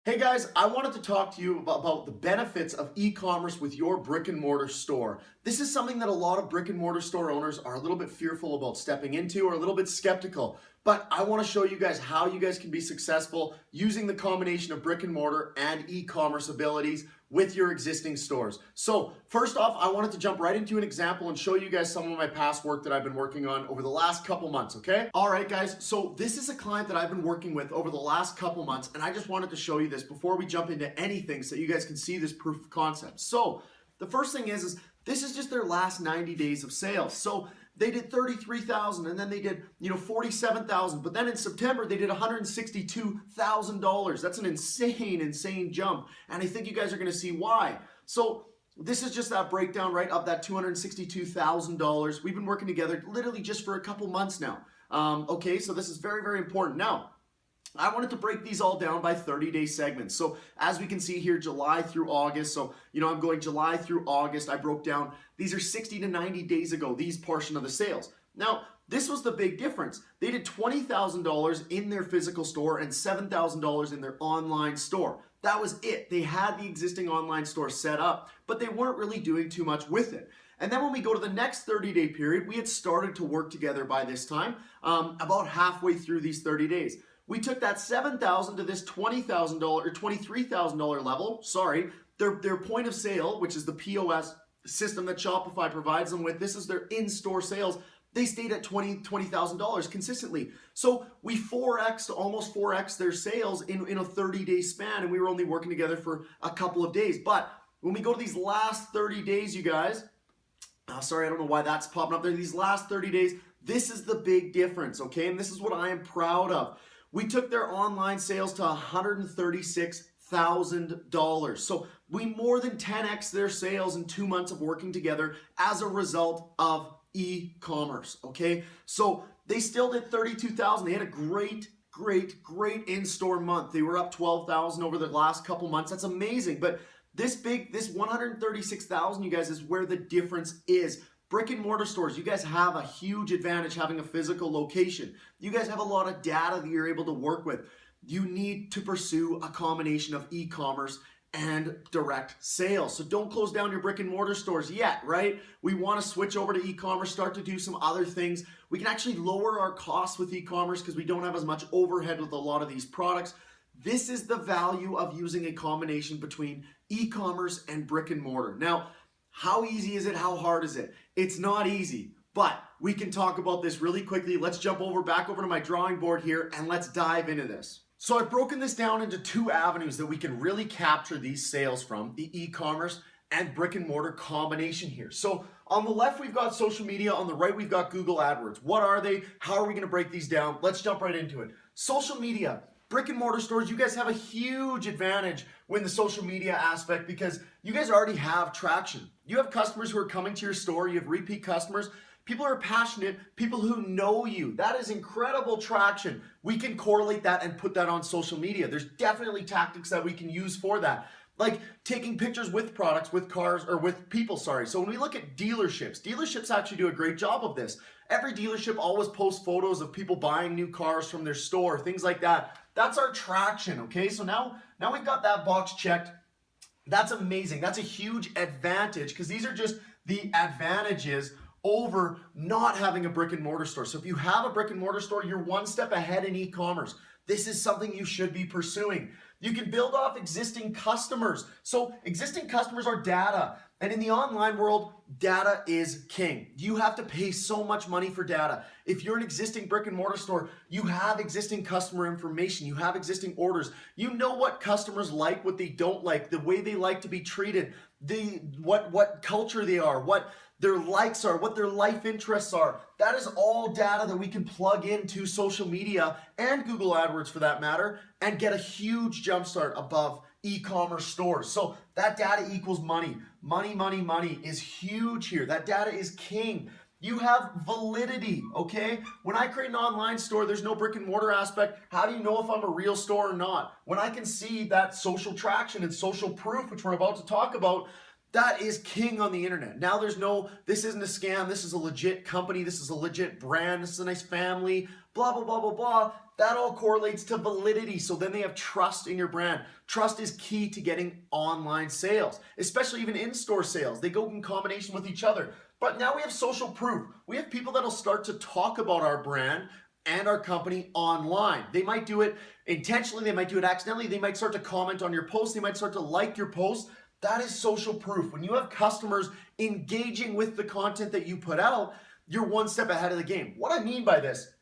Hey guys, I wanted to talk to you about the benefits of e-commerce with your brick and mortar store. This is something that a lot of brick and mortar store owners are a little bit fearful about stepping into or a little bit skeptical. But I want to show you guys how you guys can be successful using the combination of brick and mortar and e-commerce abilities with your existing stores. So first off, I wanted to jump right into an example and show you guys some of my past work that I've been working on over the last couple months, okay? All right, guys, so this is a client that I've been working with over the last couple months, and I just wanted to show you this before we jump into anything so you guys can see this proof of concept. So the first thing is this is just their last 90 days of sales. So they did 33,000 and then they did, 47,000. But then in September, they did $162,000. That's an insane jump. And I think you guys are going to see why. So this is just that breakdown, right, of that $262,000. We've been working together literally just for a couple months now. Okay, so this is very important. Now, I wanted to break these all down by 30-day segments. So as we can see here, July through August. So, I'm going July through August. I broke down, these are 60 to 90 days ago, these portion of the sales. Now, this was the big difference. They did $20,000 in their physical store and $7,000 in their online store. That was it. They had the existing online store set up, but they weren't really doing too much with it. And then when we go to the next 30-day period, we had started to work together by this time, about halfway through these 30 days. We took that $7,000 to this $20,000 or $23,000 level. Sorry, their point of sale, which is the POS system that Shopify provides them with. This is their in-store sales. They stayed at $20,000 consistently. So we 4x, almost 4x their sales in a 30-day span, and we were only working together for a couple of days. But when we go to these last 30 days, you guys, sorry, I don't know why that's popping up there. These last 30 days, this is the big difference, okay? And this is what I am proud of. We took their online sales to $136,000. So we more than 10x their sales in 2 months of working together as a result of e-commerce, okay? So they still did 32,000. They had a great in-store month. They were up 12,000 over the last couple months. That's amazing. But this 136,000, you guys, is where the difference is. Brick and mortar stores, you guys have a huge advantage having a physical location. You guys have a lot of data that you're able to work with. You need to pursue a combination of e-commerce and direct sales. So don't close down your brick and mortar stores yet, right? We want to switch over to e-commerce, start to do some other things. We can actually lower our costs with e-commerce because we don't have as much overhead with a lot of these products. This is the value of using a combination between e-commerce and brick and mortar. Now, how easy is it? How hard is it? It's not easy, but we can talk about this really quickly. Let's jump back over to my drawing board here and let's dive into this. So I've broken this down into two avenues that we can really capture these sales from, the e-commerce and brick and mortar combination here. So on the left, we've got social media. On the right, we've got Google AdWords. What are they? How are we going to break these down? Let's jump right into it. Social media. Brick and mortar stores, you guys have a huge advantage in the social media aspect because you guys already have traction. You have customers who are coming to your store. You have repeat customers. People who are passionate, people who know you. That is incredible traction. We can correlate that and put that on social media. There's definitely tactics that we can use for that. Like taking pictures with products, with cars, or with people, sorry. So when we look at dealerships actually do a great job of this. Every dealership always posts photos of people buying new cars from their store, things like that. That's our traction, okay? So now we've got that box checked. That's amazing. That's a huge advantage because these are just the advantages over not having a brick and mortar store. So if you have a brick and mortar store, you're one step ahead in e-commerce. This is something you should be pursuing. You can build off existing customers. So existing customers are data. And in the online world, data is king. You have to pay so much money for data. If you're an existing brick and mortar store, you have existing customer information. You have existing orders. You know what customers like, what they don't like, the way they like to be treated, what culture they are, what their likes are, what their life interests are. That is all data that we can plug into social media and Google AdWords for that matter and get a huge jumpstart above e-commerce stores. So that data equals money. Money is huge here. That data is king. You have validity, okay? When I create an online store, there's no brick and mortar aspect. How do you know if I'm a real store or not? When I can see that social traction and social proof, which we're about to talk about, that is king on the internet. Now this isn't a scam. This is a legit company. This is a legit brand. This is a nice family, blah, blah, blah, blah, blah. That all correlates to validity. So then they have trust in your brand. Trust is key to getting online sales, especially even in-store sales. They go in combination with each other. But now we have social proof. We have people that'll start to talk about our brand and our company online. They might do it intentionally, they might do it accidentally, they might start to comment on your post, they might start to like your post. That is social proof. When you have customers engaging with the content that you put out, you're one step ahead of the game. What I mean by this,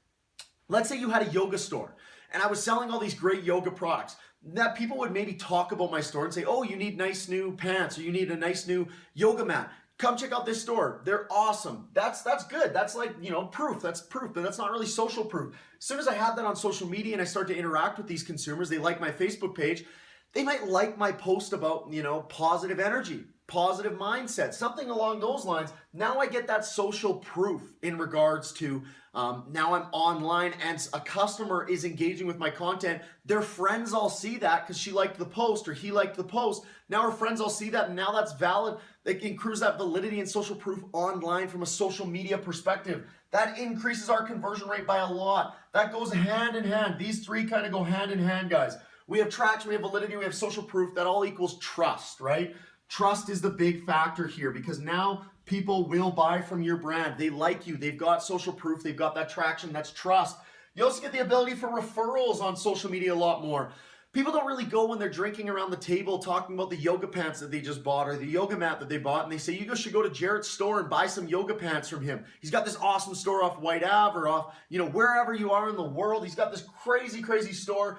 let's say you had a yoga store and I was selling all these great yoga products that people would maybe talk about my store and say, oh, you need nice new pants or you need a nice new yoga mat. Come check out this store. They're awesome. That's good. That's like, proof. That's proof, but that's not really social proof. As soon as I have that on social media and I start to interact with these consumers, they like my Facebook page, they might like my post about, positive energy, positive mindset, something along those lines. Now I get that social proof in regards to now I'm online and a customer is engaging with my content. Their friends all see that because she liked the post or he liked the post. Now her friends all see that and now that's valid. It increases that validity and social proof online from a social media perspective. That increases our conversion rate by a lot. That goes hand in hand. These three kind of go hand in hand, guys. We have traction, we have validity, we have social proof. That all equals trust, right? Trust is the big factor here because now people will buy from your brand. They like you. They've got social proof. They've got that traction. That's trust. You also get the ability for referrals on social media a lot more. People don't really go when they're drinking around the table talking about the yoga pants that they just bought or the yoga mat that they bought, and they say, you should go to Jarrett's store and buy some yoga pants from him. He's got this awesome store off White Ave or off, wherever you are in the world. He's got this crazy, crazy store.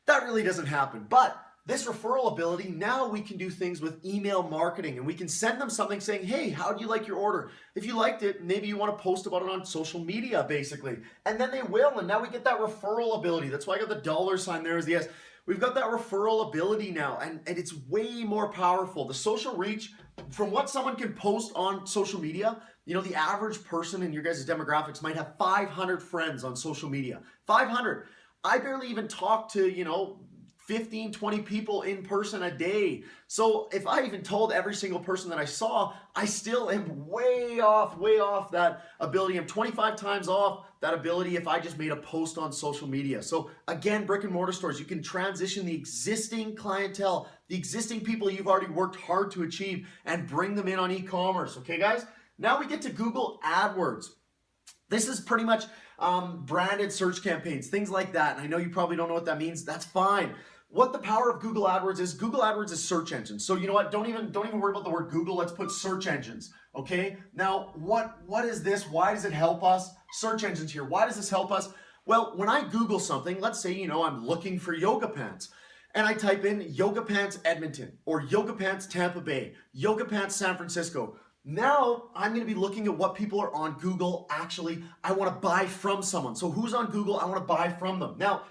That really doesn't happen. But this referral ability, now we can do things with email marketing and we can send them something saying, hey, how do you like your order? If you liked it, maybe you want to post about it on social media, basically. And then they will, and now we get that referral ability. That's why I got the $ there as the S. We've got that referral ability now, and it's way more powerful. The social reach, from what someone can post on social media, the average person in your guys' demographics might have 500 friends on social media. 500. I barely even talk to, 15, 20 people in person a day. So if I even told every single person that I saw, I still am way off that ability. I'm 25 times off that ability if I just made a post on social media. So again, brick and mortar stores, you can transition the existing clientele, the existing people you've already worked hard to achieve and bring them in on e-commerce. Okay, guys? Now we get to Google AdWords. This is pretty much branded search campaigns, things like that. And I know you probably don't know what that means. That's fine. What the power of Google AdWords is search engines. So you know what? Don't even worry about the word Google. Let's put search engines. Okay. Now, what is this? Why does it help us? Search engines here. Why does this help us? Well, when I Google something, let's say I'm looking for yoga pants, and I type in yoga pants Edmonton or yoga pants Tampa Bay, yoga pants San Francisco. Now I'm going to be looking at what people are on Google. Actually, I want to buy from someone. So who's on Google? I want to buy from them. Now,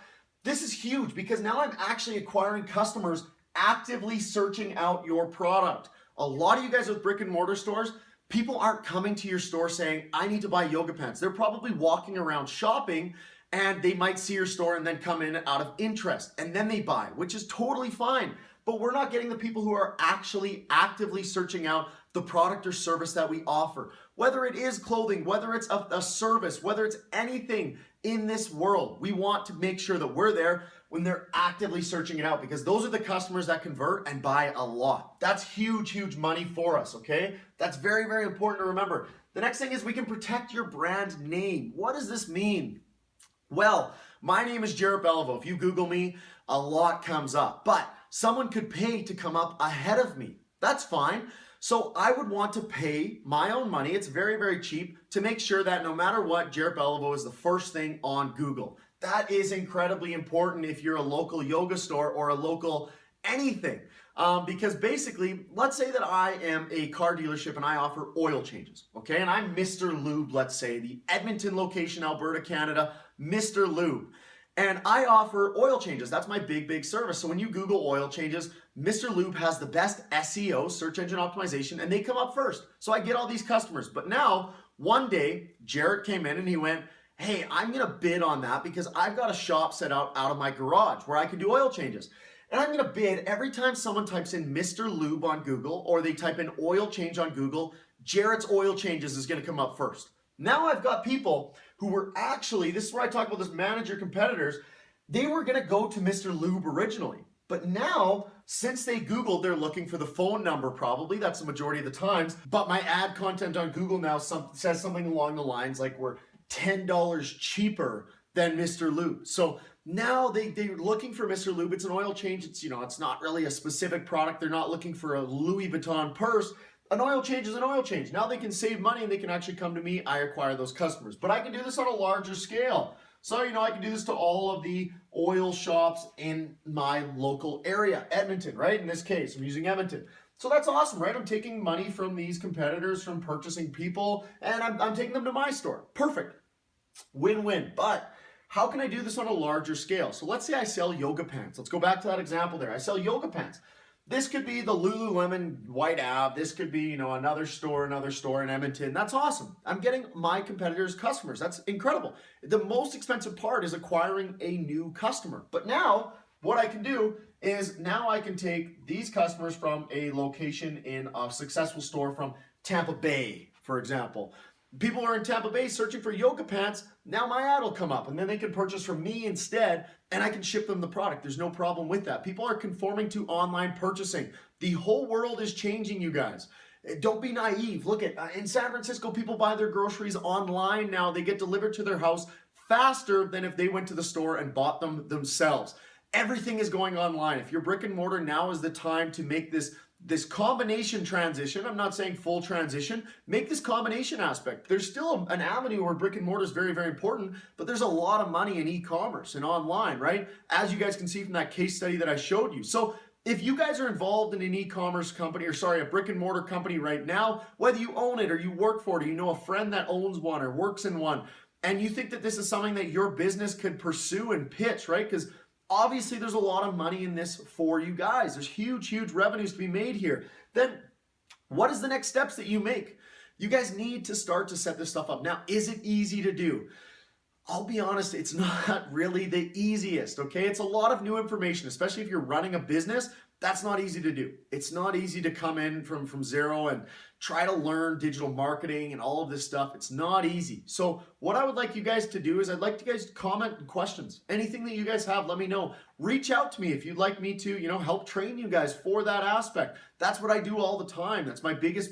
this is huge because now I'm actually acquiring customers actively searching out your product. A lot of you guys with brick and mortar stores, people aren't coming to your store saying, I need to buy yoga pants. They're probably walking around shopping and they might see your store and then come in out of interest and then they buy, which is totally fine. But we're not getting the people who are actually actively searching out the product or service that we offer. Whether it is clothing, whether it's a service, whether it's anything in this world, we want to make sure that we're there when they're actively searching it out because those are the customers that convert and buy a lot. That's huge, huge money for us, okay? That's very, very important to remember. The next thing is we can protect your brand name. What does this mean? Well, my name is Jarrett Belliveau. If you Google me, a lot comes up, but someone could pay to come up ahead of me. That's fine. So I would want to pay my own money. It's very, very cheap to make sure that no matter what, Jarrett Belliveau is the first thing on Google. That is incredibly important if you're a local yoga store or a local anything. Because basically, let's say that I am a car dealership and I offer oil changes, okay? And I'm Mr. Lube, let's say, the Edmonton location, Alberta, Canada, Mr. Lube. And I offer oil changes. That's my big, big service. So when you Google oil changes, Mr. Lube has the best SEO, search engine optimization, and they come up first. So I get all these customers. But now, one day, Jarrett came in and he went, hey, I'm going to bid on that because I've got a shop set out of my garage where I can do oil changes. And I'm going to bid every time someone types in Mr. Lube on Google or they type in oil change on Google, Jarrett's oil changes is going to come up first. Now I've got people who were actually, this is where I talk about this manager competitors, they were gonna go to Mr. Lube originally. But now, since they Googled, they're looking for the phone number probably, that's the majority of the times, but my ad content on Google now says something along the lines like we're $10 cheaper than Mr. Lube. So now they're looking for Mr. Lube. It's an oil change. It's, it's not really a specific product. They're not looking for a Louis Vuitton purse. An oil change is an oil change. Now they can save money and they can actually come to me. I acquire those customers. But I can do this on a larger scale. So, I can do this to all of the oil shops in my local area, Edmonton, right? In this case, I'm using Edmonton. So that's awesome, right? I'm taking money from these competitors, from purchasing people, and I'm taking them to my store. Perfect. Win-win. But how can I do this on a larger scale? So let's say I sell yoga pants. Let's go back to that example there. I sell yoga pants. This could be the Lululemon White Ave. This could be, another store in Edmonton. That's awesome. I'm getting my competitors' customers. That's incredible. The most expensive part is acquiring a new customer. But now, what I can do is now I can take these customers from a location in a successful store from Tampa Bay, for example. People are in Tampa Bay searching for yoga pants. Now my ad will come up and then they can purchase from me instead and I can ship them the product. There's no problem with that. People are conforming to online purchasing. The whole world is changing, you guys. Don't be naive. Look at in San Francisco, people buy their groceries online now. They get delivered to their house faster than if they went to the store and bought them themselves. Everything is going online. If you're brick and mortar, now is the time to make this combination transition. I'm not saying full transition. Make this combination aspect. There's still an avenue where brick and mortar is very, very important, but there's a lot of money in e-commerce and online, right? As you guys can see from that case study that I showed you. So if you guys are involved in an e-commerce company, a brick and mortar company right now, whether you own it or you work for it, or you know a friend that owns one or works in one, and you think that this is something that your business could pursue and pitch, right? Because obviously, there's a lot of money in this for you guys. There's huge, huge revenues to be made here. Then what is the next steps that you make? You guys need to start to set this stuff up. Now, is it easy to do? I'll be honest, it's not really the easiest, okay? It's a lot of new information, especially if you're running a business. That's not easy to do. It's not easy to come in from zero and try to learn digital marketing and all of this stuff. It's not easy. So what I would like you guys to do is I'd like you guys to comment questions. Anything that you guys have, let me know. Reach out to me if you'd like me to, help train you guys for that aspect. That's what I do all the time. That's my biggest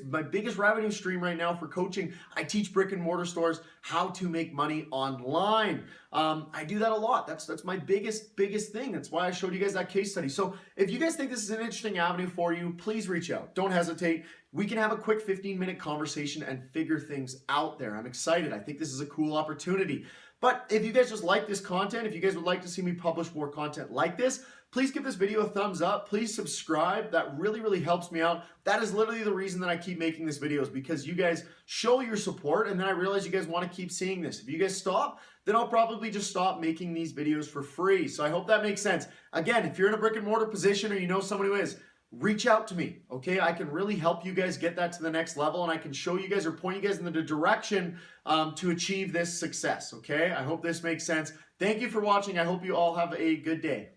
revenue stream right now for coaching. I teach brick and mortar stores how to make money online. I do that a lot. That's my biggest thing. That's why I showed you guys that case study. So if you guys think this is an interesting avenue for you, please reach out. Don't hesitate. We can have a quick 15-minute conversation and figure things out there. I'm excited. I think this is a cool opportunity. But if you guys just like this content, if you guys would like to see me publish more content like this, please give this video a thumbs up. Please subscribe. That really, really helps me out. That is literally the reason that I keep making this video, is because you guys show your support, and then I realize you guys want to keep seeing this. If you guys stop, then I'll probably just stop making these videos for free. So I hope that makes sense. Again, if you're in a brick and mortar position or you know someone who is, reach out to me, okay? I can really help you guys get that to the next level, and I can show you guys or point you guys in the direction to achieve this success, okay? I hope this makes sense. Thank you for watching. I hope you all have a good day.